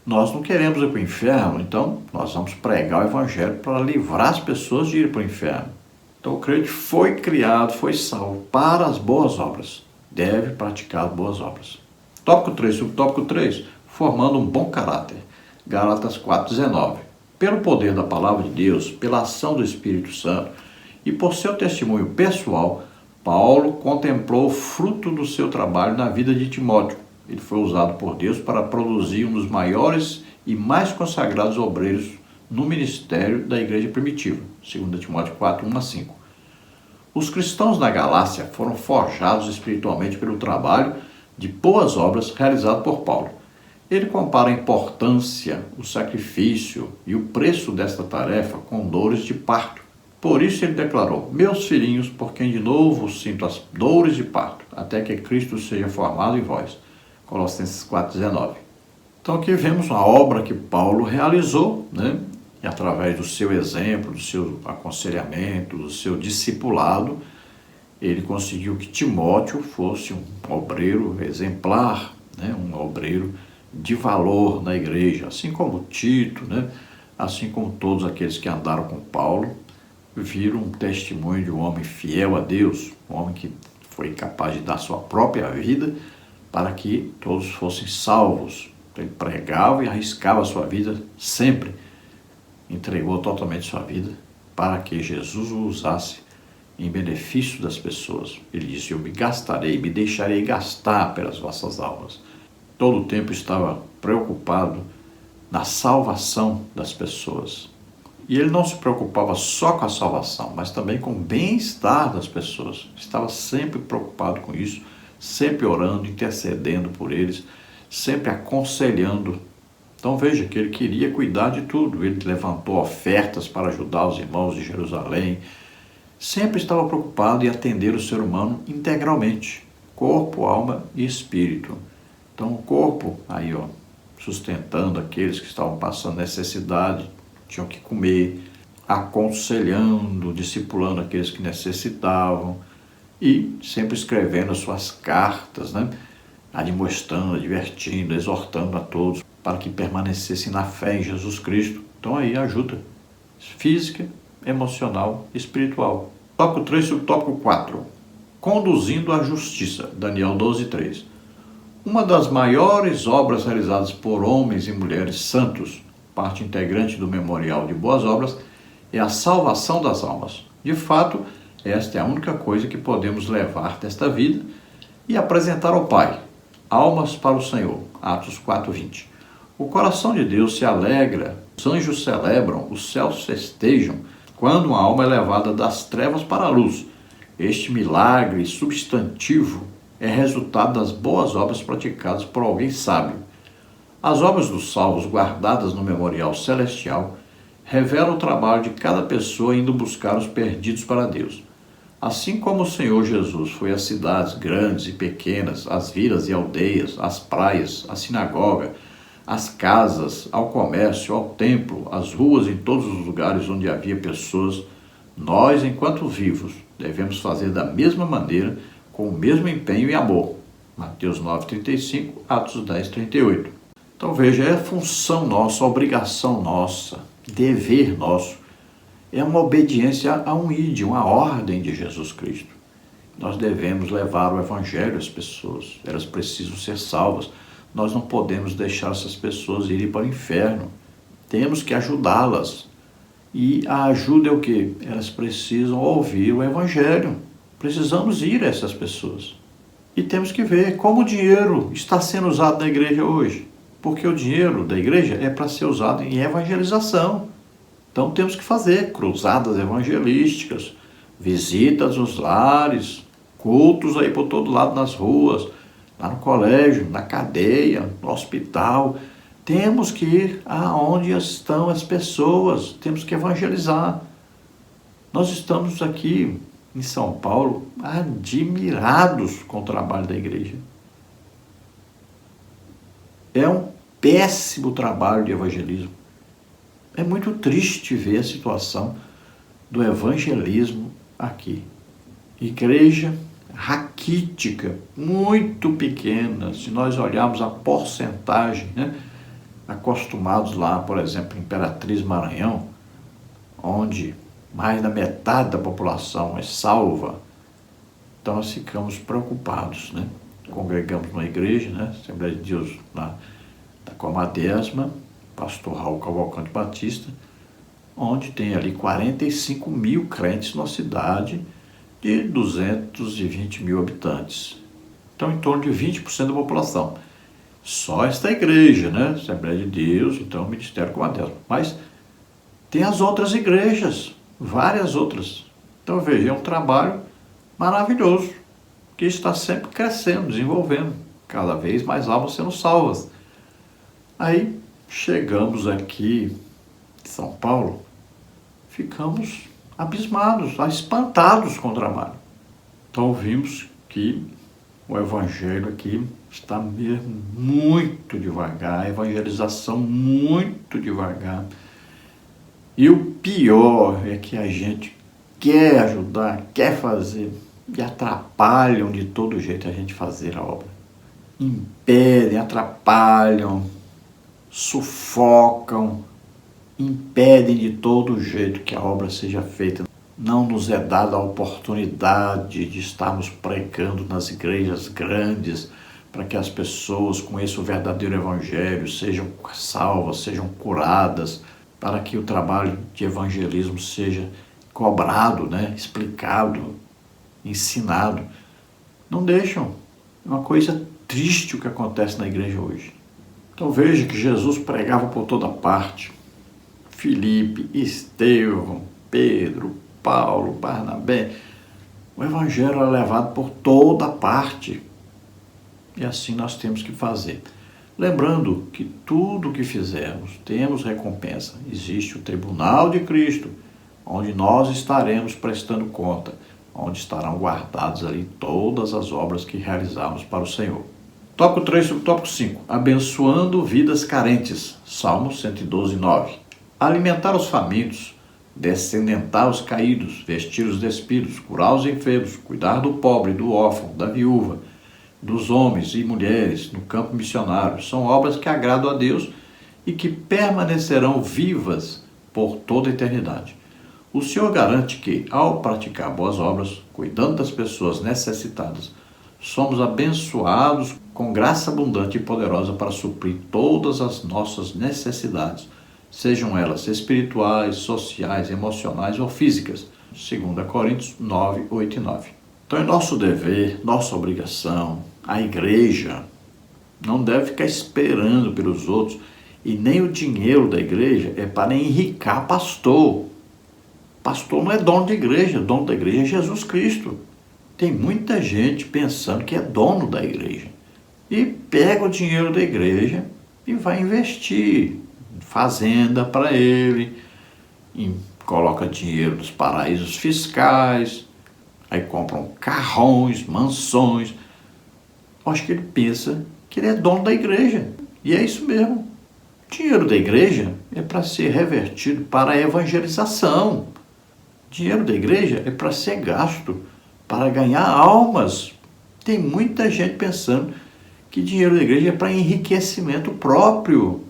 Nós não queremos ir para o inferno, então nós vamos pregar o evangelho para livrar as pessoas de ir para o inferno. Então o crente foi criado, foi salvo para as boas obras. Deve praticar boas obras. Tópico 3, subtópico 3, formando um bom caráter. Gálatas 4,19. Pelo poder da palavra de Deus, pela ação do Espírito Santo e por seu testemunho pessoal, Paulo contemplou o fruto do seu trabalho na vida de Timóteo. Ele foi usado por Deus para produzir um dos maiores e mais consagrados obreiros no ministério da igreja primitiva, 2 Timóteo 4, 1-5. Os cristãos da Galácia foram forjados espiritualmente pelo trabalho de boas obras realizado por Paulo. Ele compara a importância, o sacrifício e o preço desta tarefa com dores de parto. Por isso ele declarou: meus filhinhos, por quem de novo sinto as dores de parto, até que Cristo seja formado em vós. Colossenses 4,19. Então aqui vemos uma obra que Paulo realizou, né? E através do seu exemplo, do seu aconselhamento, do seu discipulado, ele conseguiu que Timóteo fosse um obreiro exemplar, né? Um obreiro de valor na igreja, assim como Tito, né? Assim como todos aqueles que andaram com Paulo, viram um testemunho de um homem fiel a Deus, um homem que foi capaz de dar sua própria vida para que todos fossem salvos. Ele pregava e arriscava a sua vida sempre. Entregou totalmente sua vida para que Jesus o usasse em benefício das pessoas. Ele disse: eu me gastarei, me deixarei gastar pelas vossas almas. Todo o tempo estava preocupado na salvação das pessoas. E ele não se preocupava só com a salvação, mas também com o bem-estar das pessoas. Estava sempre preocupado com isso, sempre orando, intercedendo por eles, sempre aconselhando. Então veja que ele queria cuidar de tudo. Ele levantou ofertas para ajudar os irmãos de Jerusalém. Sempre estava preocupado em atender o ser humano integralmente, corpo, alma e espírito. Então o corpo, aí ó, sustentando aqueles que estavam passando necessidade, tinham que comer, aconselhando, discipulando aqueles que necessitavam, e sempre escrevendo as suas cartas, né? Admoestando, advertindo, exortando a todos para que permanecessem na fé em Jesus Cristo. Então aí ajuda física, emocional e espiritual. Tópico 3, subtópico 4. Conduzindo a justiça. Daniel 12:3. Uma das maiores obras realizadas por homens e mulheres santos, parte integrante do Memorial de Boas Obras, é a salvação das almas. De fato, esta é a única coisa que podemos levar desta vida e apresentar ao Pai. Almas para o Senhor. Atos 4:20. O coração de Deus se alegra, os anjos celebram, os céus festejam, quando uma alma é levada das trevas para a luz. Este milagre substantivo é resultado das boas obras praticadas por alguém sábio. As obras dos salvos guardadas no memorial celestial revelam o trabalho de cada pessoa indo buscar os perdidos para Deus. Assim como o Senhor Jesus foi às cidades grandes e pequenas, às vilas e aldeias, às praias, à sinagoga, às casas, ao comércio, ao templo, às ruas, em todos os lugares onde havia pessoas, nós, enquanto vivos, devemos fazer da mesma maneira, com o mesmo empenho e amor. Mateus 9:35, Atos 10:38. Então veja, é função nossa, obrigação nossa, dever nosso, é uma obediência a um ídolo, uma ordem de Jesus Cristo. Nós devemos levar o evangelho às pessoas, elas precisam ser salvas. Nós não podemos deixar essas pessoas irem para o inferno. Temos que ajudá-las. E a ajuda é o quê? Elas precisam ouvir o evangelho. Precisamos ir a essas pessoas. E temos que ver como o dinheiro está sendo usado na igreja hoje. Porque o dinheiro da igreja é para ser usado em evangelização. Então temos que fazer cruzadas evangelísticas, visitas nos lares, cultos aí por todo lado nas ruas, lá no colégio, na cadeia, no hospital. Temos que ir aonde estão as pessoas, temos que evangelizar. Nós estamos aqui em São Paulo admirados com o trabalho da igreja. É um péssimo trabalho de evangelismo. É muito triste ver a situação do evangelismo aqui. Igreja raquítica, muito pequena, se nós olharmos a porcentagem, né? Acostumados lá, por exemplo, em Imperatriz Maranhão, onde mais da metade da população é salva, então nós ficamos preocupados, né? Congregamos numa igreja, né? Assembleia de Deus lá da Comadesma, pastor Raul Cavalcante Batista, onde tem ali 45 mil crentes numa cidade de 220 mil habitantes. Então, em torno de 20% da população. Só esta igreja, né? Assembleia de Deus, então, Ministério Comadesma. Mas tem as outras igrejas, várias outras. Então, veja, é um trabalho maravilhoso, que está sempre crescendo, desenvolvendo. Cada vez mais almas sendo salvas. Aí, chegamos aqui em São Paulo, ficamos abismados, espantados com o trabalho. Então vimos que o evangelho aqui está mesmo muito devagar, a evangelização muito devagar. E o pior é que a gente quer ajudar, quer fazer, e atrapalham de todo jeito a gente fazer a obra. Impedem, atrapalham, sufocam, impedem de todo jeito que a obra seja feita. Não nos é dada a oportunidade de estarmos pregando nas igrejas grandes para que as pessoas conheçam o verdadeiro evangelho, sejam salvas, sejam curadas, para que o trabalho de evangelismo seja cobrado, né? Explicado, ensinado. Não deixam. É uma coisa triste o que acontece na igreja hoje. Então veja que Jesus pregava por toda parte. Filipe, Estevão, Pedro, Paulo, Barnabé. O evangelho é levado por toda parte. E assim nós temos que fazer. Lembrando que tudo o que fizermos, temos recompensa. Existe o tribunal de Cristo, onde nós estaremos prestando conta, onde estarão guardadas ali todas as obras que realizarmos para o Senhor. Tópico 3, subtópico 5. Abençoando vidas carentes. Salmo 112, 9. Alimentar os famintos, descendentar os caídos, vestir os despidos, curar os enfermos, cuidar do pobre, do órfão, da viúva, dos homens e mulheres no campo missionário. São obras que agradam a Deus e que permanecerão vivas por toda a eternidade. O Senhor garante que, ao praticar boas obras, cuidando das pessoas necessitadas, somos abençoados com graça abundante e poderosa para suprir todas as nossas necessidades, sejam elas espirituais, sociais, emocionais ou físicas. 2 Coríntios 9, 8 e 9. Então é nosso dever, nossa obrigação, a igreja não deve ficar esperando pelos outros, e nem o dinheiro da igreja é para enricar pastor. Pastor não é dono de igreja, dono da igreja é Jesus Cristo. Tem muita gente pensando que é dono da igreja e pega o dinheiro da igreja e vai investir em fazenda para ele, coloca dinheiro nos paraísos fiscais, aí compram carrões, mansões. Acho que ele pensa que ele é dono da igreja. E é isso mesmo. O dinheiro da igreja é para ser revertido para a evangelização. O dinheiro da igreja é para ser gasto para ganhar almas. Tem muita gente pensando que dinheiro da igreja é para enriquecimento próprio.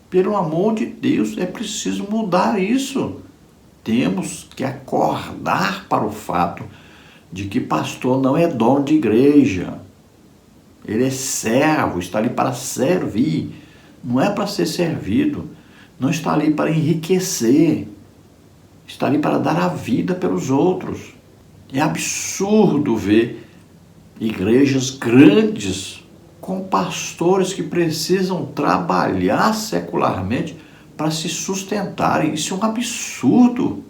Pelo amor de Deus, é preciso mudar isso. Temos que acordar para o fato de que pastor não é dono de igreja. Ele é servo, está ali para servir. Não é para ser servido. Não está ali para enriquecer. Está ali para dar a vida pelos outros. É absurdo ver igrejas grandes com pastores que precisam trabalhar secularmente para se sustentarem. Isso é um absurdo.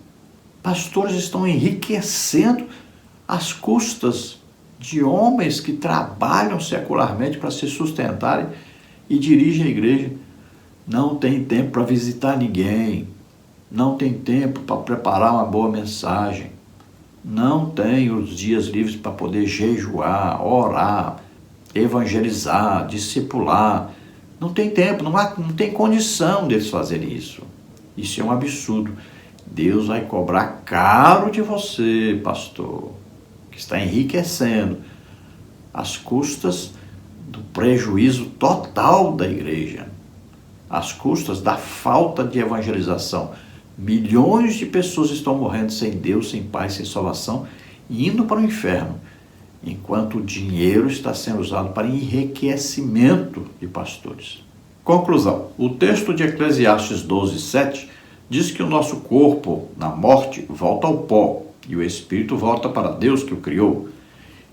Pastores estão enriquecendo às custas de homens que trabalham secularmente para se sustentarem e dirigem a igreja. Não tem tempo para visitar ninguém, não tem tempo para preparar uma boa mensagem, não tem os dias livres para poder jejuar, orar, evangelizar, discipular. Não tem tempo, não tem condição deles fazerem isso. Isso é um absurdo. Deus vai cobrar caro de você, pastor, que está enriquecendo às custas do prejuízo total da igreja, às custas da falta de evangelização. Milhões de pessoas estão morrendo sem Deus, sem paz, sem salvação, e indo para o inferno, enquanto o dinheiro está sendo usado para enriquecimento de pastores. Conclusão. O texto de Eclesiastes 12:7 diz que o nosso corpo, na morte, volta ao pó, e o espírito volta para Deus que o criou.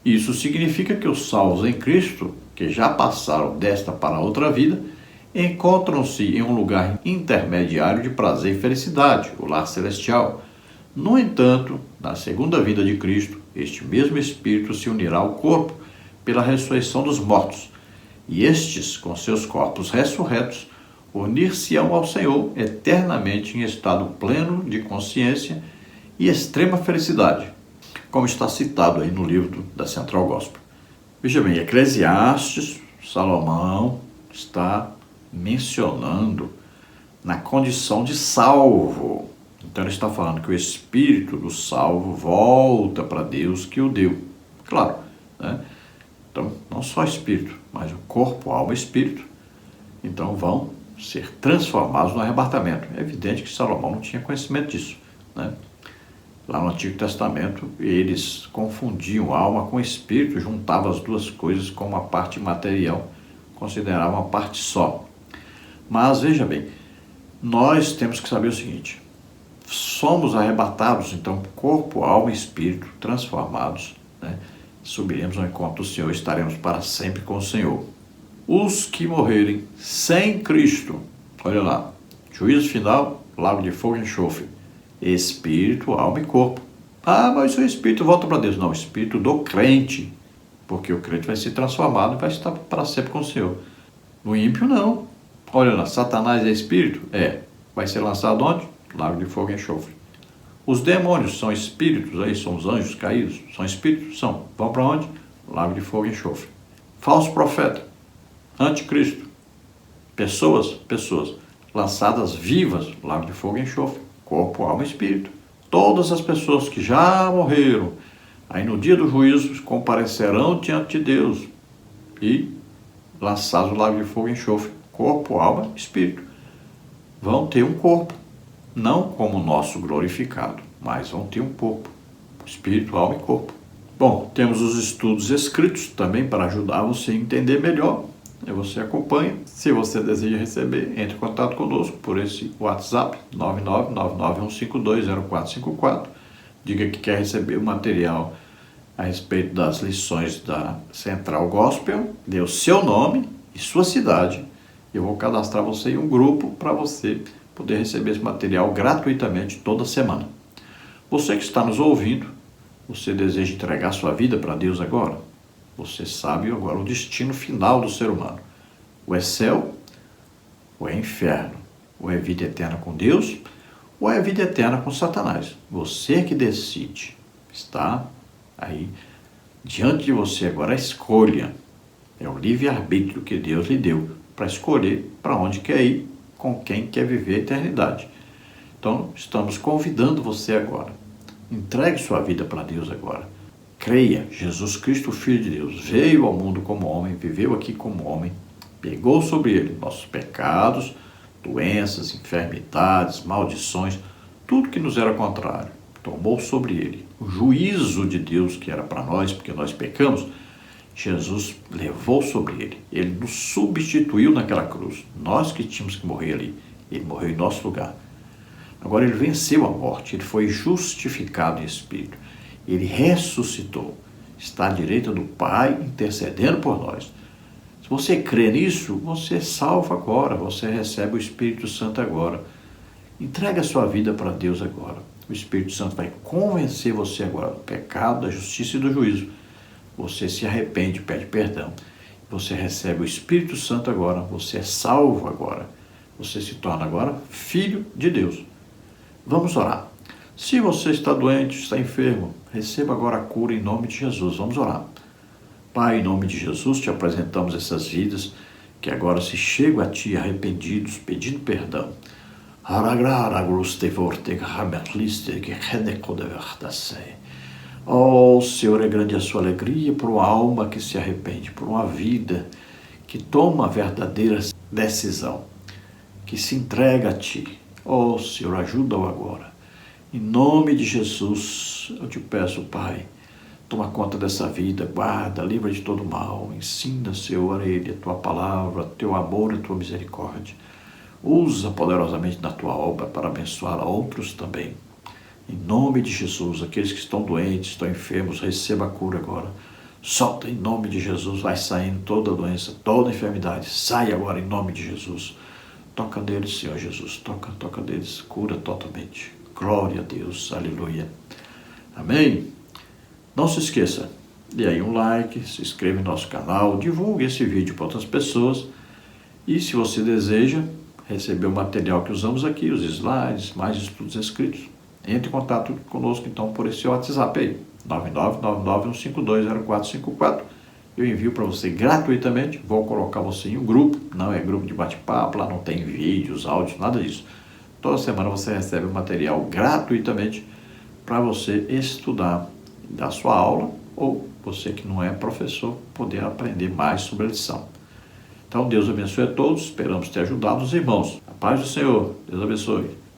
Isso significa que os salvos em Cristo, que já passaram desta para outra vida, encontram-se em um lugar intermediário de prazer e felicidade, o lar celestial. No entanto, na segunda vinda de Cristo, este mesmo Espírito se unirá ao corpo pela ressurreição dos mortos, e estes, com seus corpos ressurretos, unir-se-ão ao Senhor eternamente em estado pleno de consciência e extrema felicidade, como está citado aí no livro da Central Gospel. Veja bem, Eclesiastes, Salomão está mencionando na condição de salvo. Então ele está falando que o espírito do salvo volta para Deus que o deu. Claro, né? Então, não só espírito, mas o corpo, alma e espírito, então vão ser transformados no arrebatamento. É evidente que Salomão não tinha conhecimento disso, né? Lá no Antigo Testamento, eles confundiam alma com espírito, juntavam as duas coisas como uma parte material, consideravam uma parte só. Mas, veja bem, nós temos que saber o seguinte: somos arrebatados, então, corpo, alma e espírito transformados, né? Subiremos ao encontro do Senhor, estaremos para sempre com o Senhor. Os que morrerem sem Cristo, olha lá, juízo final, lago de fogo e enxofre, espírito, alma e corpo. Ah, mas o espírito volta para Deus. Não, o espírito do crente, porque o crente vai ser transformado e vai estar para sempre com o Senhor. No ímpio, não. Olha lá, Satanás é espírito? É. Vai ser lançado onde? Lago de fogo e enxofre. Os demônios são espíritos, aí são os anjos caídos, são espíritos? São. Vão para onde? Lago de fogo e enxofre. Falso profeta, anticristo, pessoas, lançadas vivas, lago de fogo e enxofre, corpo, alma e espírito. Todas as pessoas que já morreram, aí no dia do juízo, comparecerão diante de Deus e lançados no lago de fogo e enxofre, corpo, alma e espírito. Vão ter um corpo, não como o nosso glorificado, mas vão ter um corpo, espírito, alma e corpo. Bom, temos os estudos escritos também para ajudar você a entender melhor. E você acompanha. Se você deseja receber, entre em contato conosco por esse WhatsApp 99991520454. Diga que quer receber o material a respeito das lições da Central Gospel, dê o seu nome e sua cidade. Eu vou cadastrar você em um grupo para você poder receber esse material gratuitamente toda semana. Você que está nos ouvindo, você deseja entregar sua vida para Deus agora? Você sabe agora o destino final do ser humano. Ou é céu, ou é inferno. Ou é vida eterna com Deus, ou é vida eterna com Satanás. Você que decide. Está aí diante de você agora a escolha. É o livre-arbítrio que Deus lhe deu para escolher para onde quer ir, com quem quer viver a eternidade. Então, estamos convidando você agora. Entregue sua vida para Deus agora. Creia, Jesus Cristo, Filho de Deus, veio ao mundo como homem, viveu aqui como homem, pegou sobre ele nossos pecados, doenças, enfermidades, maldições, tudo que nos era contrário. Tomou sobre ele o juízo de Deus que era para nós, porque nós pecamos. Jesus levou sobre ele. Ele nos substituiu naquela cruz. Nós que tínhamos que morrer ali. Ele morreu em nosso lugar. Agora ele venceu a morte. Ele foi justificado em espírito. Ele ressuscitou. Está à direita do Pai, intercedendo por nós. Se você crê nisso, você é salvo agora. Você recebe o Espírito Santo agora. Entregue a sua vida para Deus agora. O Espírito Santo vai convencer você agora do pecado, da justiça e do juízo. Você se arrepende, pede perdão. Você recebe o Espírito Santo agora. Você é salvo agora. Você se torna agora filho de Deus. Vamos orar. Se você está doente, está enfermo, receba agora a cura em nome de Jesus. Vamos orar. Pai, em nome de Jesus, te apresentamos essas vidas que agora se chegam a Ti arrependidos, pedindo perdão. Oh, Senhor, é grande a sua alegria por uma alma que se arrepende, por uma vida que toma a verdadeira decisão, que se entrega a Ti. Oh, Senhor, ajuda-o agora. Em nome de Jesus, eu te peço, Pai, toma conta dessa vida, guarda, livra de todo mal, ensina, Senhor, a Ele a Tua palavra, Teu amor e a Tua misericórdia. Usa poderosamente na Tua obra para abençoar a outros também. Em nome de Jesus, aqueles que estão doentes, estão enfermos, receba a cura agora. Solta em nome de Jesus, vai saindo toda doença, toda enfermidade. Sai agora em nome de Jesus. Toca neles, Senhor Jesus, toca neles, cura totalmente. Glória a Deus, aleluia. Amém? Não se esqueça, dê aí um like, se inscreva em nosso canal, divulgue esse vídeo para outras pessoas. E se você deseja receber o material que usamos aqui, os slides, mais estudos escritos, entre em contato conosco então por esse WhatsApp aí, 99951520454. Eu envio para você gratuitamente, vou colocar você em um grupo, não é grupo de bate-papo, lá não tem vídeos, áudios, nada disso. Toda semana você recebe o material gratuitamente para você estudar da sua aula ou você que não é professor poder aprender mais sobre a lição. Então Deus abençoe a todos, esperamos ter ajudado os irmãos. A paz do Senhor, Deus abençoe.